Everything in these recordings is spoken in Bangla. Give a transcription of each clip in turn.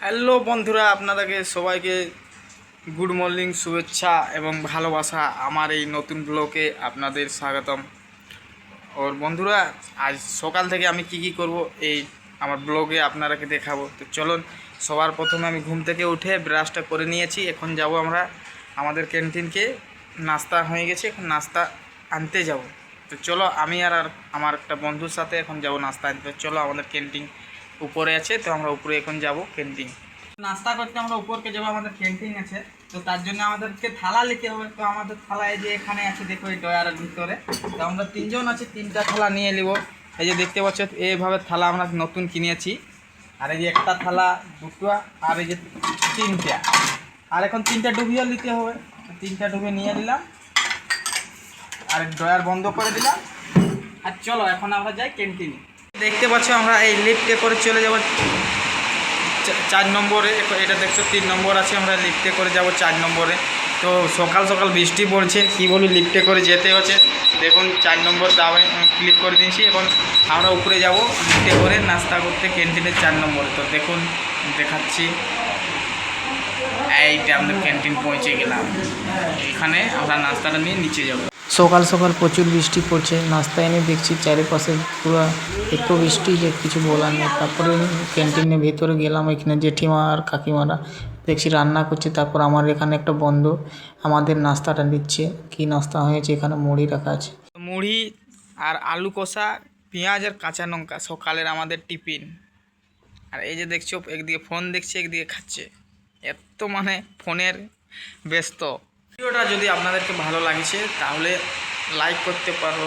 হ্যালো বন্ধুরা, আপনাদেরকে সবাইকে গুড মর্নিং, শুভেচ্ছা এবং ভালোবাসা। আমার এই নতুন ব্লগে আপনাদের স্বাগতম। ওর বন্ধুরা, আজ সকাল থেকে আমি কি করব এই আমার ব্লগে আপনারাকে দেখাবো। তো চলুন, সবার প্রথমে আমি ঘুম থেকে উঠে ব্রাশটা করে নিয়েছি। এখন যাব আমরা আমাদের ক্যান্টিনকে। নাস্তা হয়ে গেছে, এখন নাস্তা আনতে যাব। তো চলো, আমি আর আমার একটা বন্ধুর সাথে এখন যাব নাস্তা আনতে। চলো, আমাদের ক্যান্টিন উপরে আছে, তো আমরা উপরে এখন যাব ক্যান্টিন নাস্তা করতে। আমরা উপরকে যাবো, আমাদের ক্যান্টিন আছে, তো তার জন্য আমাদেরকে থালা নিতে হবে। তো আমাদের থালা এই যে এখানে আছে, দেখো এই ডয়ারের ভিতরে। তো আমরা তিনজন আছি, তিনটা থালা নিয়ে নিব। এই যে দেখতে পাচ্ছ, এইভাবে থালা আমরা নতুন কিনেছি। আর এই যে একটা থালা, দুটো, আর এই যে তিনটা। আর এখন তিনটা ডুবিয়ে নিতে হবে। তিনটা ডুবিয়ে নিয়ে নিলাম, আর ডয়ার বন্ধ করে দিলাম। আর চলো, এখন আমরা যাই ক্যান্টিনে। দেখতে পাচ্ছ, আমরা এই লিফটে করে চলে যাব 4 নম্বরে। এটা দেখছো 3 নম্বর আছে, আমরা লিফটে করে যাব 4 নম্বরে। তো সকাল সকাল বৃষ্টি পড়ছে, কি বলি, লিফটে করে যেতে হচ্ছে। দেখুন 4 নম্বর দামে ক্লিক করে দিয়েছি। এখন আমরা উপরে যাব লিফটে করে নাস্তা করতে ক্যান্টিনের 4 নম্বরে। তো দেখুন, দেখাচ্ছি। এইটা আমাদের ক্যান্টিন পৌঁছে গেলাম। এখানে আমরা নাস্তাটা নিয়ে নিচে যাব। সকাল সকাল প্রচুর বৃষ্টি পড়ছে, নাস্তা এনে দেখছি চারিপাশে পুরো এত বৃষ্টি যে কিছু বলার নেই। তারপরে ক্যান্টিনের ভিতরে গেলাম, এখানে জেঠিমা আর কাকিমারা দেখছি রান্না করছে। তারপর আমার এখানে একটা বন্ধু আমাদের নাস্তাটা দিচ্ছে। কি নাস্তা হয়েছে, এখানে মুড়ি রাখা আছে, মুড়ি আর আলু কষা, পেঁয়াজ আর কাঁচা লঙ্কা, সকালের আমাদের টিফিন। আর এই যে দেখছো, একদিকে ফোন দেখছে, একদিকে খাচ্ছে। এত ফোনের ব্যস্ত। ভিডিওটা যদি আপনাদেরকে ভালো লাগছে তাহলে লাইক করতে পারো,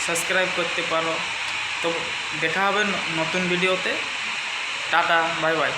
সাবস্ক্রাইব করতে পারো। তো দেখা হবে নতুন ভিডিওতে। Tata, bye bye.